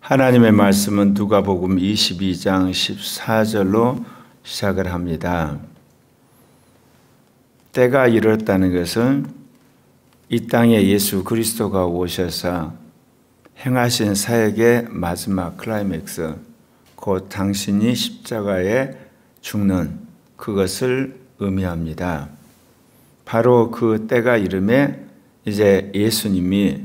하나님의 말씀은 누가복음 22장 14절로 시작을 합니다. 때가 이르렀다는 것은 이 땅에 예수 그리스도가 오셔서 행하신 사역의 마지막 클라이맥스, 곧 당신이 십자가에 죽는 그것을 의미합니다. 바로 그 때가 이름에 이제 예수님이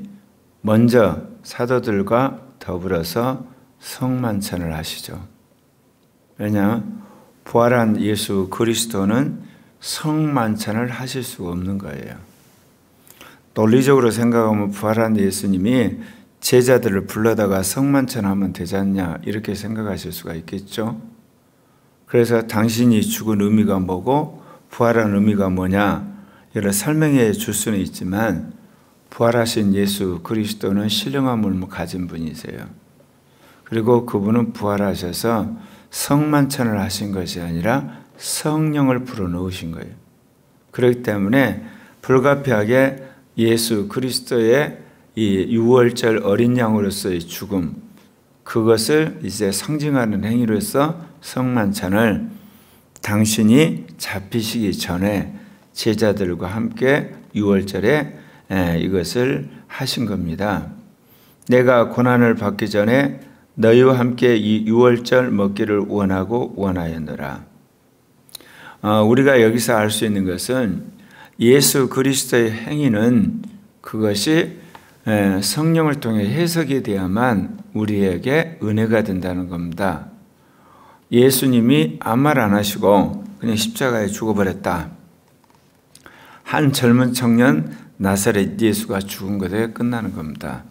먼저 사도들과 더불어서 성만찬을 하시죠. 왜냐하면 부활한 예수 그리스도는 성만찬을 하실 수가 없는 거예요. 논리적으로 생각하면 부활한 예수님이 제자들을 불러다가 성만찬하면 되지 않냐 이렇게 생각하실 수가 있겠죠. 그래서 당신이 죽은 의미가 뭐고 부활한 의미가 뭐냐 이를 설명해 줄 수는 있지만 부활하신 예수 그리스도는 신령한 몸을 가진 분이세요. 그리고 그분은 부활하셔서 성만찬을 하신 것이 아니라 성령을 불어넣으신 거예요. 그렇기 때문에 불가피하게 예수 그리스도의 이 유월절 어린 양으로서의 죽음, 그것을 이제 상징하는 행위로서 성만찬을 당신이 잡히시기 전에 제자들과 함께 유월절에 이것을 하신 겁니다. 내가 고난을 받기 전에 너희와 함께 이 유월절 먹기를 원하고 원하였노라. 우리가 여기서 알 수 있는 것은 예수 그리스도의 행위는 그것이 성령을 통해 해석이 돼야만 우리에게 은혜가 된다는 겁니다. 예수님이 아무 말 안 하시고 그냥 십자가에 죽어버렸다. 한 젊은 청년 나사렛 예수가 죽은 것에 끝나는 겁니다.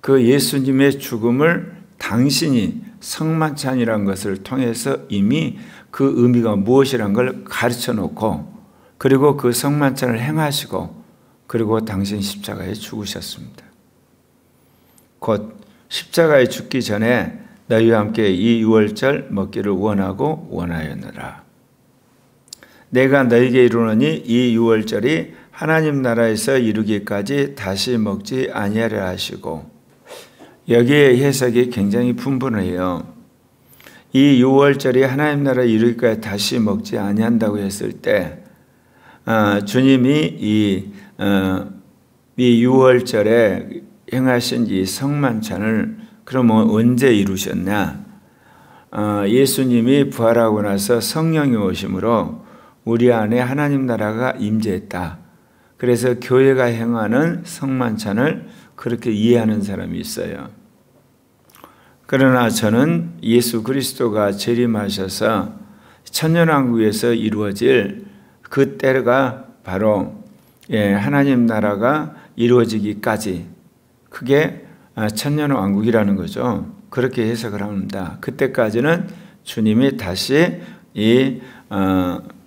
그 예수님의 죽음을 당신이 성만찬이라는 것을 통해서 이미 그 의미가 무엇이란 걸 가르쳐 놓고 그리고 그 성만찬을 행하시고 그리고 당신 십자가에 죽으셨습니다. 곧 십자가에 죽기 전에 너희와 함께 이 유월절 먹기를 원하고 원하였노라. 내가 너희에게 이르노니 이 유월절이 하나님 나라에서 이루기까지 다시 먹지 아니하리라 하시고, 여기에 해석이 굉장히 분분해요. 이 유월절이 하나님 나라에 이루기까지 다시 먹지 아니한다고 했을 때 주님이 이 유월절에 행하신 이 성만찬을 그러면 언제 이루셨냐? 예수님이 부활하고 나서 성령이 오심으로 우리 안에 하나님 나라가 임재했다. 그래서 교회가 행하는 성만찬을 그렇게 이해하는 사람이 있어요. 그러나 저는 예수 그리스도가 재림하셔서 천년왕국에서 이루어질 그 때가 바로 하나님 나라가 이루어지기까지, 그게 천년왕국이라는 거죠. 그렇게 해석을 합니다. 그때까지는 주님이 다시 이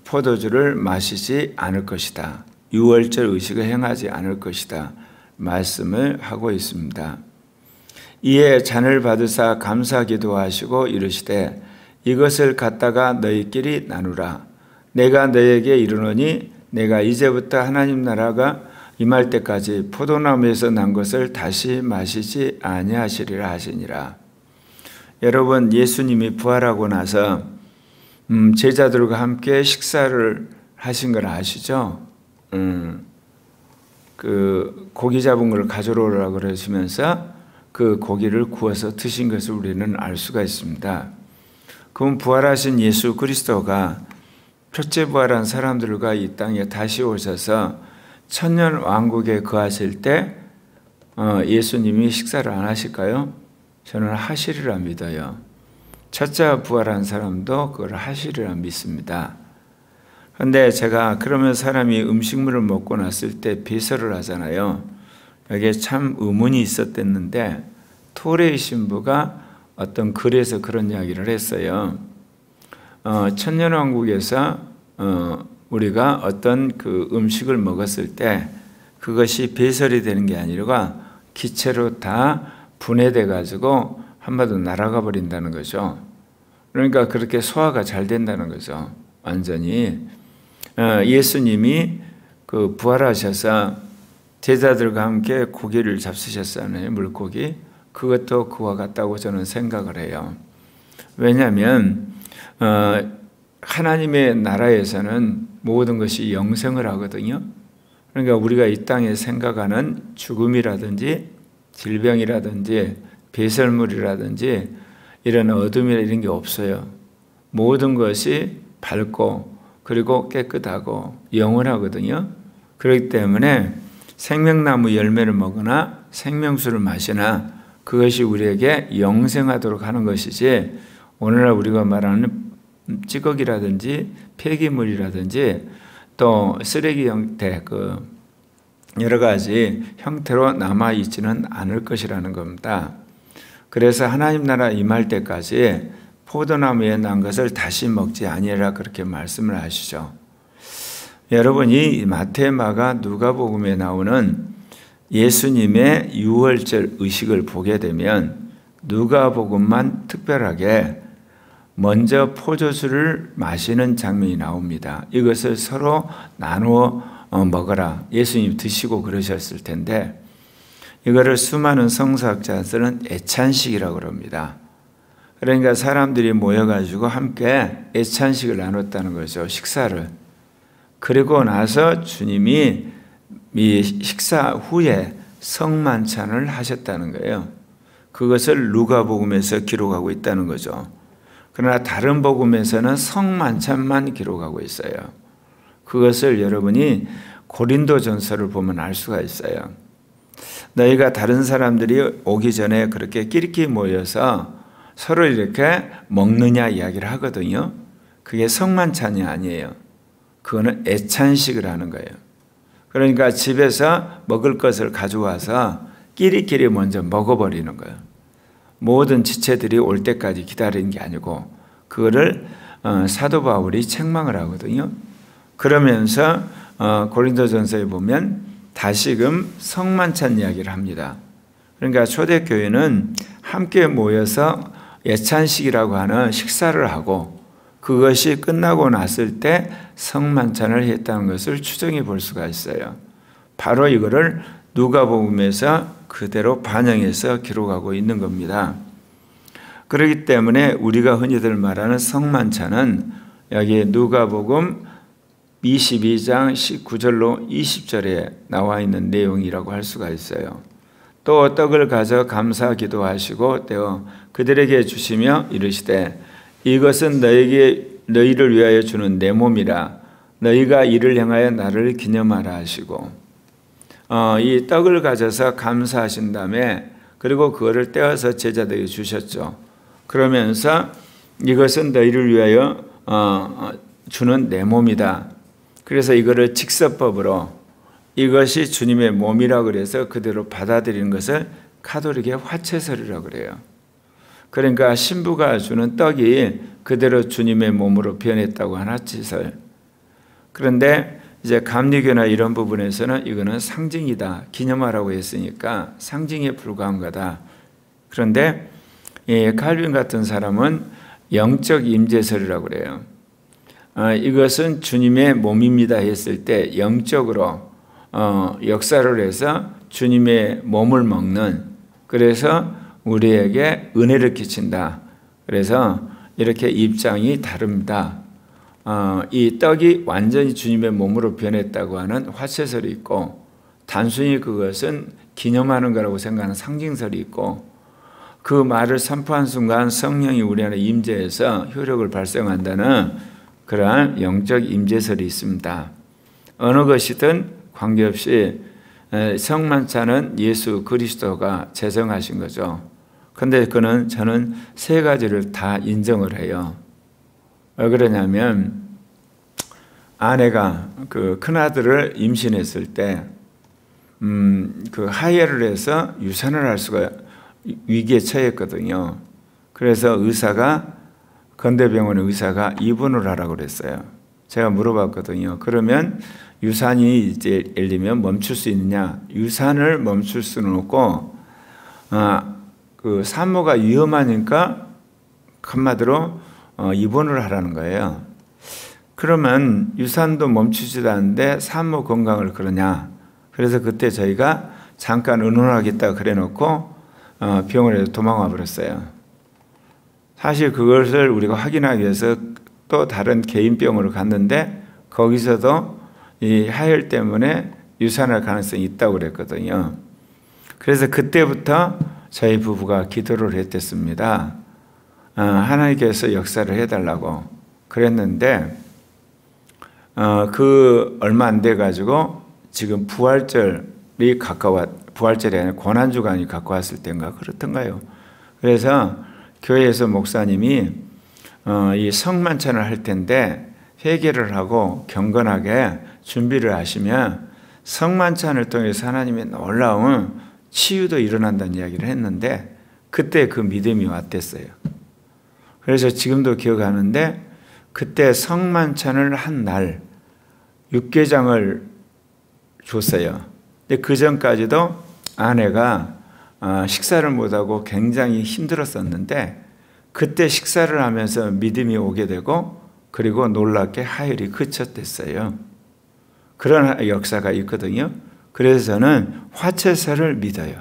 포도주를 마시지 않을 것이다. 유월절 의식을 행하지 않을 것이다. 말씀을 하고 있습니다. 이에 잔을 받으사 감사 기도하시고 이르시되 이것을 갖다가 너희끼리 나누라. 내가 너희에게 이르노니 내가 이제부터 하나님 나라가 임할 때까지 포도나무에서 난 것을 다시 마시지 아니하시리라 하시니라. 여러분, 예수님이 부활하고 나서 제자들과 함께 식사를 하신 걸 아시죠? 그 고기 잡은 걸 가져오라 오라고 그러시면서 그 고기를 구워서 드신 것을 우리는 알 수가 있습니다. 그럼 부활하신 예수 그리스도가 첫째 부활한 사람들과 이 땅에 다시 오셔서 천년 왕국에 거하실 때 예수님이 식사를 안 하실까요? 저는 하시리라 믿어요. 첫째 부활한 사람도 그걸 하시리라 믿습니다. 그런데 제가 그러면 사람이 음식물을 먹고 났을 때 배설을 하잖아요. 여기에 참 의문이 있었댔는데 토레이 신부가 어떤 글에서 그런 이야기를 했어요. 천년왕국에서 우리가 어떤 그 음식을 먹었을 때 그것이 배설이 되는 게 아니라 기체로 다 분해돼 가지고 한마디로 날아가 버린다는 거죠. 그러니까 그렇게 소화가 잘 된다는 거죠. 완전히. 예수님이 그 부활하셔서 제자들과 함께 고기를 잡수셨잖아요. 물고기. 그것도 그와 같다고 저는 생각을 해요. 왜냐하면 하나님의 나라에서는 모든 것이 영생을 하거든요. 그러니까 우리가 이 땅에 생각하는 죽음이라든지 질병이라든지 배설물이라든지 이런 어둠이나 이런 게 없어요. 모든 것이 밝고 그리고 깨끗하고 영원하거든요. 그렇기 때문에 생명나무 열매를 먹으나 생명수를 마시나 그것이 우리에게 영생하도록 하는 것이지, 오늘날 우리가 말하는 찌꺼기라든지 폐기물이라든지 또 쓰레기 형태, 여러 가지 형태로 남아있지는 않을 것이라는 겁니다. 그래서 하나님 나라 임할 때까지 포도나무에 난 것을 다시 먹지 아니하라 그렇게 말씀을 하시죠. 여러분이 마태, 마가, 누가복음에 나오는 예수님의 유월절 의식을 보게 되면 누가복음만 특별하게 먼저 포도주를 마시는 장면이 나옵니다. 이것을 서로 나누어 먹어라. 예수님 드시고 그러셨을 텐데 이거를 수많은 성서학자들은 애찬식이라고 합니다. 그러니까 사람들이 모여가지고 함께 애찬식을 나눴다는 거죠. 식사를. 그리고 나서 주님이 이 식사 후에 성만찬을 하셨다는 거예요. 그것을 누가복음에서 기록하고 있다는 거죠. 그러나 다른 복음에서는 성만찬만 기록하고 있어요. 그것을 여러분이 고린도전서를 보면 알 수가 있어요. 너희가 다른 사람들이 오기 전에 그렇게 끼리끼리 모여서 서로 이렇게 먹느냐 이야기를 하거든요. 그게 성만찬이 아니에요. 그거는 애찬식을 하는 거예요. 그러니까 집에서 먹을 것을 가져와서 끼리끼리 먼저 먹어버리는 거예요. 모든 지체들이 올 때까지 기다리는 게 아니고 그거를 사도 바울이 책망을 하거든요. 그러면서 고린도전서에 보면 다시금 성만찬 이야기를 합니다. 그러니까 초대교회는 함께 모여서 예찬식이라고 하는 식사를 하고 그것이 끝나고 났을 때 성만찬을 했다는 것을 추정해 볼 수가 있어요. 바로 이거를 누가복음에서 그대로 반영해서 기록하고 있는 겁니다. 그렇기 때문에 우리가 흔히들 말하는 성만찬은 여기 누가복음 22장 19절로 20절에 나와 있는 내용이라고 할 수가 있어요. 또 떡을 가져 감사 기도하시고 떼어 그들에게 주시며 이르시되 이것은 너희를 위하여 주는 내 몸이라 너희가 이를 행하여 나를 기념하라 하시고 이 떡을 가져서 감사하신 다음에 그리고 그거를 떼어서 제자들에게 주셨죠. 그러면서 이것은 너희를 위하여 주는 내 몸이다. 그래서 이거를 직설법으로 이것이 주님의 몸이라고 그래서 그대로 받아들이는 것을 가톨릭의 화채설이라고 그래요. 그러니까 신부가 주는 떡이 그대로 주님의 몸으로 변했다고 하는 화채설. 그런데 이제 감리교나 이런 부분에서는 이거는 상징이다. 기념하라고 했으니까 상징에 불과한 거다. 그런데 칼빈 같은 사람은 영적 임재설이라고 그래요. 이것은 주님의 몸입니다 했을 때 영적으로 역사를 해서 주님의 몸을 먹는, 그래서 우리에게 은혜를 끼친다. 그래서 이렇게 입장이 다릅니다. 이 떡이 완전히 주님의 몸으로 변했다고 하는 화채설이 있고 단순히 그것은 기념하는 거라고 생각하는 상징설이 있고 그 말을 선포한 순간 성령이 우리 안에 임재해서 효력을 발생한다는 그러한 영적 임재설이 있습니다. 어느 것이든 관계없이 성만찬은 예수 그리스도가 제정하신 거죠. 그런데 그는 저는 세 가지를 다 인정을 해요. 왜 그러냐면 아내가 그 큰아들을 임신했을 때 그 하혈을 해서 유산을 할 수가 위기에 처했거든요. 그래서 의사가 건대병원의 의사가 입원을 하라고 그랬어요. 제가 물어봤거든요. 그러면 유산이 이제 예를 들면 멈출 수 있느냐? 유산을 멈출 수는 없고 그 산모가 위험하니까 한마디로 입원을 하라는 거예요. 그러면 유산도 멈추지도 않는데 산모 건강을 그러냐? 그래서 그때 저희가 잠깐 의논하겠다 그래 놓고 병원에 도망와 버렸어요. 사실 그것을 우리가 확인하기 위해서 또 다른 개인 병원으로 갔는데 거기서도 이 하혈 때문에 유산할 가능성이 있다고 그랬거든요. 그래서 그때부터 저희 부부가 기도를 했댔습니다. 하나님께서 역사를 해달라고 그랬는데 그 얼마 안 돼 가지고 지금 부활절이 부활절이 아니라 고난주간이 가까웠을 때인가 그렇던가요. 그래서 교회에서 목사님이 이 성만찬을 할 텐데 회개를 하고 경건하게 준비를 하시면 성만찬을 통해서 하나님의 놀라운 치유도 일어난다는 이야기를 했는데 그때 그 믿음이 왔댔어요. 그래서 지금도 기억하는데 그때 성만찬을 한 날 육개장을 줬어요. 근데 그 전까지도 아내가 식사를 못하고 굉장히 힘들었었는데 그때 식사를 하면서 믿음이 오게 되고 그리고 놀랍게 하혈이 그쳤댔어요. 그런 역사가 있거든요. 그래서 저는 화채살을 믿어요.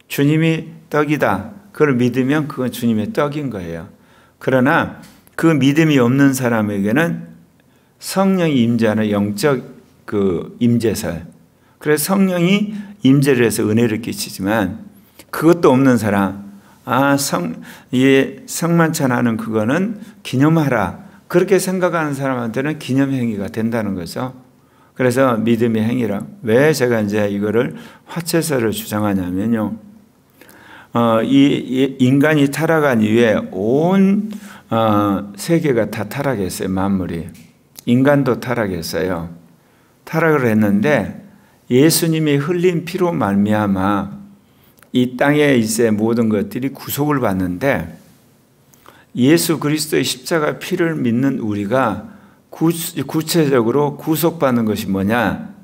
주님이 떡이다. 그걸 믿으면 그건 주님의 떡인 거예요. 그러나 그 믿음이 없는 사람에게는 성령이 임재하는 영적 그 임재설. 그래서 성령이 임재를 해서 은혜를 끼치지만 그것도 없는 사람, 성만찬 하는 그거는 기념하라. 그렇게 생각하는 사람한테는 기념행위가 된다는 거죠. 그래서 믿음의 행위라. 왜 제가 이제 이거를 화채설을 주장하냐면요. 이 인간이 타락한 이후에 온 세계가 다 타락했어요. 만물이. 인간도 타락했어요. 타락을 했는데 예수님이 흘린 피로 말미암아 이 땅에 이제 모든 것들이 구속을 받는데 예수 그리스도의 십자가 피를 믿는 우리가 구체적으로 구속받는 것이 뭐냐?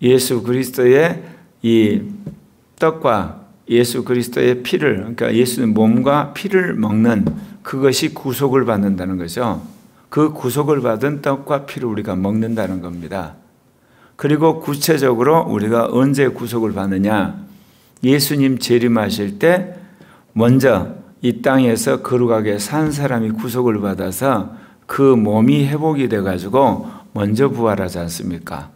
예수 그리스도의 이 떡과 예수 그리스도의 피를, 그러니까 예수의 몸과 피를 먹는 그것이 구속을 받는다는 거죠. 그 구속을 받은 떡과 피를 우리가 먹는다는 겁니다. 그리고 구체적으로 우리가 언제 구속을 받느냐? 예수님 재림하실 때 먼저 이 땅에서 거룩하게 산 사람이 구속을 받아서 그 몸이 회복이 돼가지고 먼저 부활하지 않습니까?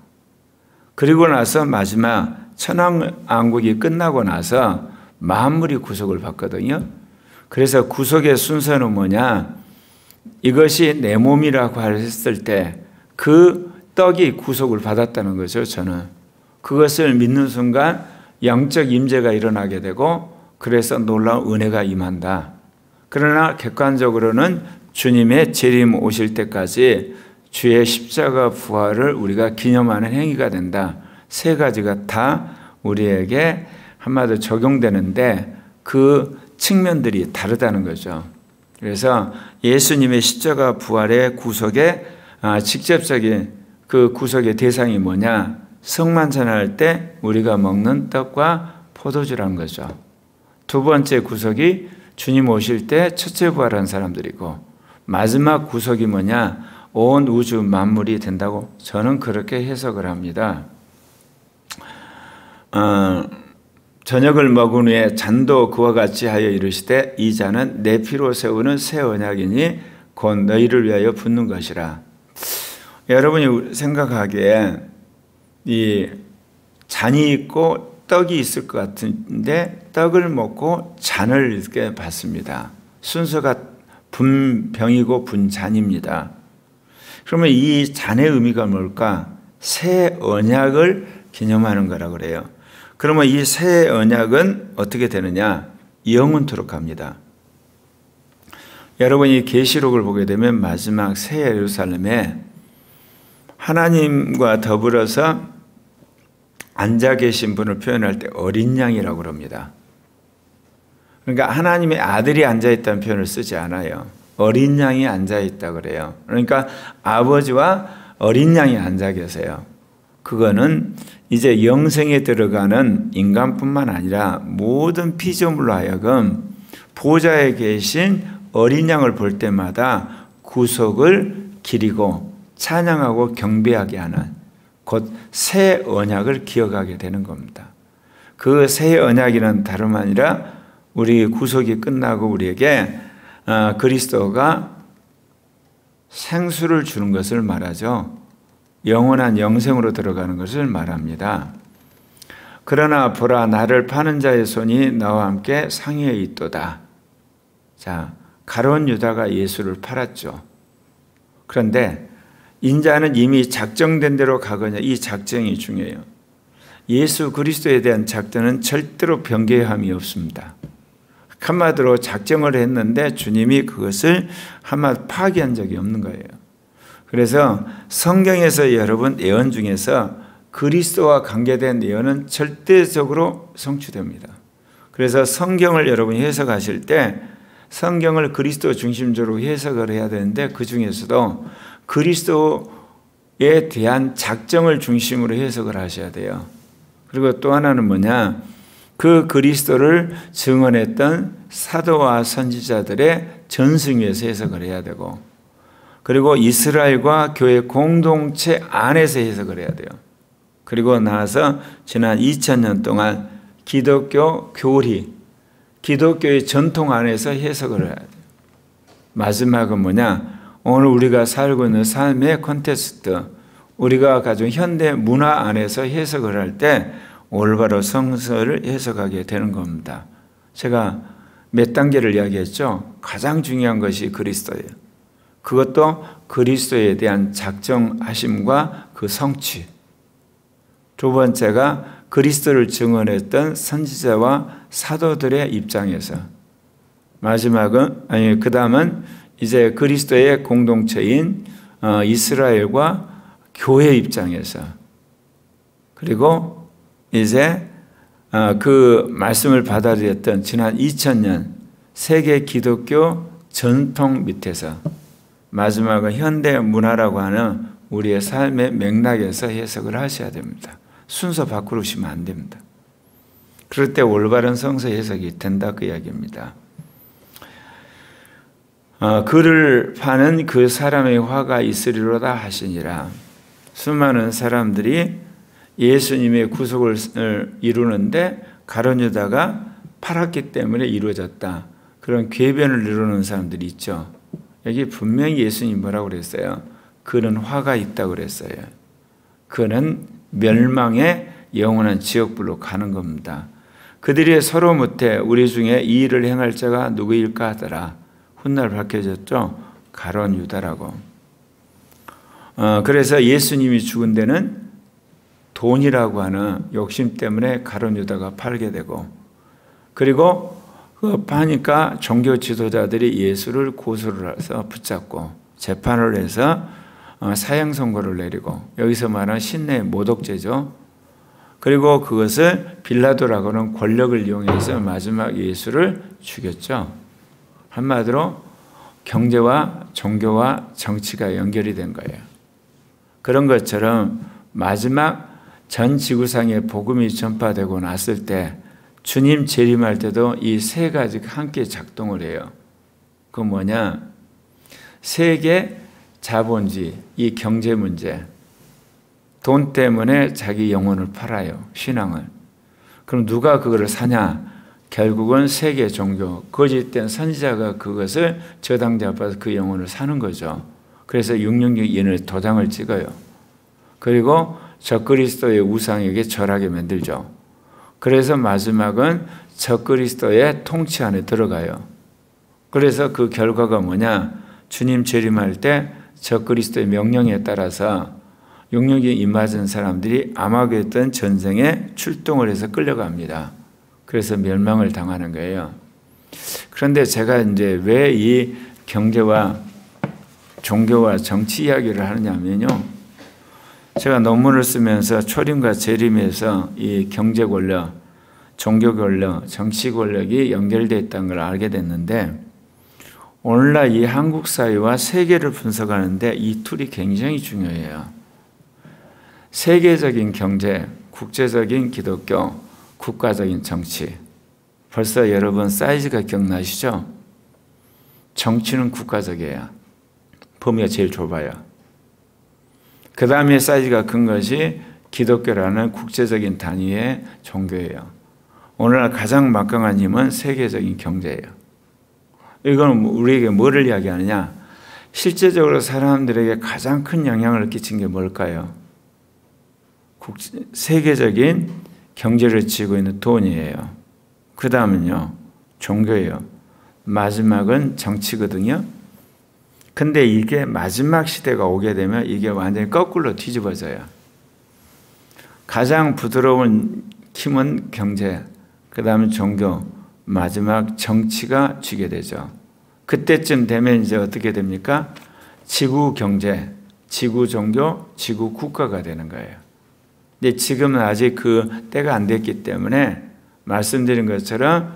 그리고 나서 마지막 천왕왕국이 끝나고 나서 만물이 구속을 받거든요. 그래서 구속의 순서는 뭐냐? 이것이 내 몸이라고 했을 때 그 떡이 구속을 받았다는 거죠. 저는 그것을 믿는 순간 영적 임재가 일어나게 되고 그래서 놀라운 은혜가 임한다. 그러나 객관적으로는 주님의 재림 오실 때까지 주의 십자가 부활을 우리가 기념하는 행위가 된다. 세 가지가 다 우리에게 한마디로 적용되는데 그 측면들이 다르다는 거죠. 그래서 예수님의 십자가 부활의 구속의 직접적인 그 구속의 대상이 뭐냐? 성만찬할 때 우리가 먹는 떡과 포도주라는 거죠. 두 번째 구속이 주님 오실 때 첫째 부활한 사람들이고 마지막 구속이 뭐냐? 온 우주 만물이 된다고 저는 그렇게 해석을 합니다. 저녁을 먹은 후에 잔도 그와 같이 하여 이르시되 이 잔은 내 피로 세우는 새 언약이니 곧 너희를 위하여 붓는 것이라. 여러분이 생각하기에 이 잔이 있고 떡이 있을 것 같은데 떡을 먹고 잔을 이렇게 받습니다. 순서가 분병이고 분잔입니다. 그러면 이 잔의 의미가 뭘까? 새 언약을 기념하는 거라고 그래요. 그러면 이 새 언약은 어떻게 되느냐? 영원토록 갑니다. 여러분이 계시록을 보게 되면 마지막 새 예루살렘에 하나님과 더불어서 앉아 계신 분을 표현할 때 어린 양이라고 합니다. 그러니까 하나님의 아들이 앉아있다는 표현을 쓰지 않아요. 어린 양이 앉아있다 그래요. 그러니까 아버지와 어린 양이 앉아 계세요. 그거는 이제 영생에 들어가는 인간뿐만 아니라 모든 피조물로 하여금 보좌에 계신 어린 양을 볼 때마다 구속을 기리고 찬양하고 경배하게 하는 곧 새 언약을 기억하게 되는 겁니다. 그 새 언약이란 다름 아니라 우리 구속이 끝나고 우리에게 그리스도가 생수를 주는 것을 말하죠. 영원한 영생으로 들어가는 것을 말합니다. 그러나 보라, 나를 파는 자의 손이 나와 함께 상위에 있도다. 자, 가룟 유다가 예수를 팔았죠. 그런데 인자는 이미 작정된 대로 가거냐, 이 작정이 중요해요. 예수 그리스도에 대한 작정은 절대로 변개함이 없습니다. 한마디로 작정을 했는데 주님이 그것을 한마디 파기한 적이 없는 거예요. 그래서 성경에서 여러분 예언 중에서 그리스도와 관계된 예언은 절대적으로 성취됩니다. 그래서 성경을 여러분이 해석하실 때 성경을 그리스도 중심적으로 해석을 해야 되는데 그 중에서도 그리스도에 대한 작정을 중심으로 해석을 하셔야 돼요. 그리고 또 하나는 뭐냐? 그 그리스도를 증언했던 사도와 선지자들의 전승에서 해석을 해야 되고, 그리고 이스라엘과 교회 공동체 안에서 해석을 해야 돼요. 그리고 나서 지난 2000년 동안 기독교 교리, 기독교의 전통 안에서 해석을 해야 돼요. 마지막은 뭐냐? 오늘 우리가 살고 있는 삶의 콘텍스트, 우리가 가진 현대 문화 안에서 해석을 할 때 올바로 성서를 해석하게 되는 겁니다. 제가 몇 단계를 이야기했죠? 가장 중요한 것이 그리스도예요. 그것도 그리스도에 대한 작정하심과 그 성취. 두 번째가 그리스도를 증언했던 선지자와 사도들의 입장에서. 마지막은, 그 다음은 이제 그리스도의 공동체인 이스라엘과 교회 입장에서. 그리고 이제 그 말씀을 받아들였던 지난 2000년 세계 기독교 전통 밑에서 마지막은 현대 문화라고 하는 우리의 삶의 맥락에서 해석을 하셔야 됩니다. 순서 바꾸시면 안 됩니다. 그럴 때 올바른 성서 해석이 된다 그 이야기입니다. 그를 파는 그 사람의 화가 있으리로다 하시니라. 수많은 사람들이 예수님의 구속을 이루는데 가룟 유다가 팔았기 때문에 이루어졌다. 그런 궤변을 이루는 사람들이 있죠. 여기 분명히 예수님이 뭐라고 그랬어요? 그는 화가 있다고 그랬어요. 그는 멸망의 영원한 지옥불로 가는 겁니다. 그들이 서로 못해 우리 중에 이 일을 행할 자가 누구일까 하더라. 훗날 밝혀졌죠. 가룟 유다라고. 그래서 예수님이 죽은 데는 돈이라고 하는 욕심 때문에 가룟 유다가 팔게 되고, 그리고 그 파니까 종교 지도자들이 예수를 고소를 해서 붙잡고 재판을 해서 사형 선고를 내리고, 여기서 말하는 신내 모독죄죠. 그리고 그것을 빌라도라고 하는 권력을 이용해서 마지막 예수를 죽였죠. 한마디로 경제와 종교와 정치가 연결이 된 거예요. 그런 것처럼 마지막 전 지구상에 복음이 전파되고 났을 때 주님 재림할 때도 이 세 가지가 함께 작동을 해요. 그 뭐냐? 세계 자본주의, 이 경제 문제, 돈 때문에 자기 영혼을 팔아요. 신앙을. 그럼 누가 그거를 사냐? 결국은 세계 종교, 거짓된 선지자가 그것을 저당 잡아서 그 영혼을 사는 거죠. 그래서 666인을 도장을 찍어요. 그리고 적그리스도의 우상에게 절하게 만들죠. 그래서 마지막은 적그리스도의 통치 안에 들어가요. 그래서 그 결과가 뭐냐? 주님 재림할 때 적그리스도의 명령에 따라서 666인 입맞은 사람들이 아마겟돈 전쟁에 출동을 해서 끌려갑니다. 그래서 멸망을 당하는 거예요. 그런데 제가 이제 왜 이 경제와 종교와 정치 이야기를 하느냐면요. 제가 논문을 쓰면서 초림과 재림에서 이 경제 권력, 종교 권력, 정치 권력이 연결되어 있다는 걸 알게 됐는데, 오늘날 이 한국 사회와 세계를 분석하는데 이 툴이 굉장히 중요해요. 세계적인 경제, 국제적인 기독교, 국가적인 정치. 벌써 여러분 사이즈가 기억나시죠? 정치는 국가적이에요. 범위가 제일 좁아요. 그 다음에 사이즈가 큰 것이 기독교라는 국제적인 단위의 종교예요. 오늘날 가장 막강한 힘은 세계적인 경제예요. 이건 우리에게 뭐를 이야기하느냐? 실제적으로 사람들에게 가장 큰 영향을 끼친 게 뭘까요? 세계적인 경제를 쥐고 있는 돈이에요. 그 다음은요, 종교예요. 마지막은 정치거든요. 근데 이게 마지막 시대가 오게 되면 이게 완전히 거꾸로 뒤집어져요. 가장 부드러운 힘은 경제, 그 다음에 종교, 마지막 정치가 쥐게 되죠. 그때쯤 되면 이제 어떻게 됩니까? 지구 경제, 지구 종교, 지구 국가가 되는 거예요. 근데 지금은 아직 그 때가 안 됐기 때문에 말씀드린 것처럼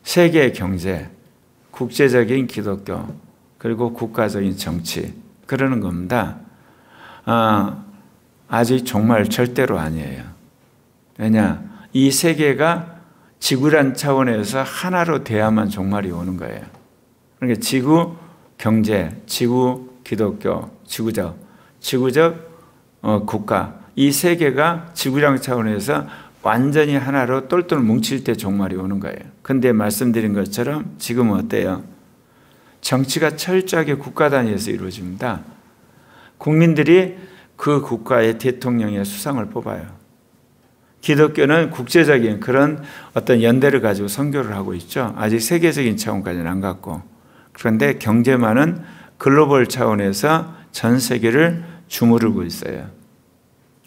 세계 경제, 국제적인 기독교, 그리고 국가적인 정치 그러는 겁니다. 아직 정말 절대로 아니에요. 왜냐? 이 세계가 지구란 차원에서 하나로 돼야만 종말이 오는 거예요. 그러니까 지구 경제, 지구 기독교, 지구적 국가 이 세계가 지구량 차원에서 완전히 하나로 똘똘 뭉칠 때 종말이 오는 거예요. 근데 말씀드린 것처럼 지금은 어때요? 정치가 철저하게 국가 단위에서 이루어집니다. 국민들이 그 국가의 대통령의 수상을 뽑아요. 기독교는 국제적인 그런 어떤 연대를 가지고 선교를 하고 있죠. 아직 세계적인 차원까지는 안 갔고. 그런데 경제만은 글로벌 차원에서 전 세계를 주무르고 있어요.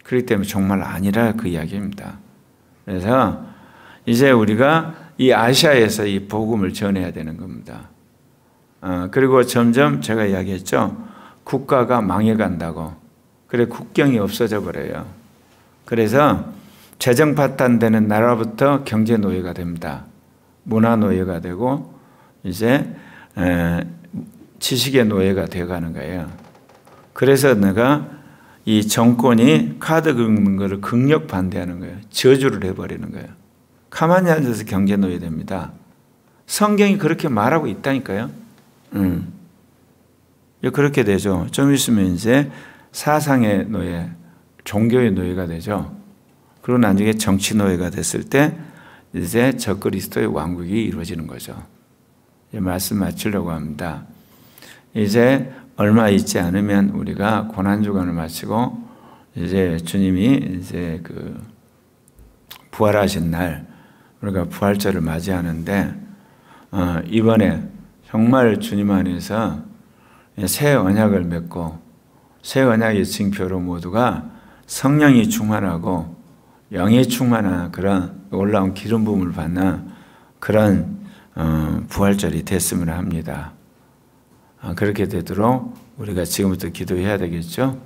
그렇기 때문에 정말 아니라 그 이야기입니다. 그래서 이제 우리가 이 아시아에서 이 복음을 전해야 되는 겁니다. 그리고 점점 제가 이야기했죠. 국가가 망해간다고. 그래 국경이 없어져 버려요. 그래서 재정 파탄되는 나라부터 경제 노예가 됩니다. 문화 노예가 되고 이제 지식의 노예가 되어가는 거예요. 그래서 내가 이 정권이 카드 긁는 것을 극력 반대하는 거예요. 저주를 해버리는 거예요. 가만히 앉아서 경제 노예 됩니다. 성경이 그렇게 말하고 있다니까요. 그렇게 되죠. 좀 있으면 이제 사상의 노예, 종교의 노예가 되죠. 그리고 나중에 정치 노예가 됐을 때 이제 적그리스도의 왕국이 이루어지는 거죠. 이제 말씀 마치려고 합니다. 이제 얼마 있지 않으면 우리가 고난주간을 마치고 이제 주님이 이제 그 부활하신 날 우리가 부활절을 맞이하는데 이번에 정말 주님 안에서 새 언약을 맺고 새 언약의 징표로 모두가 성령이 충만하고 영이 충만한 그런 올라온 기름 부음을 받는 그런 부활절이 됐으면 합니다. 그렇게 되도록 우리가 지금부터 기도해야 되겠죠.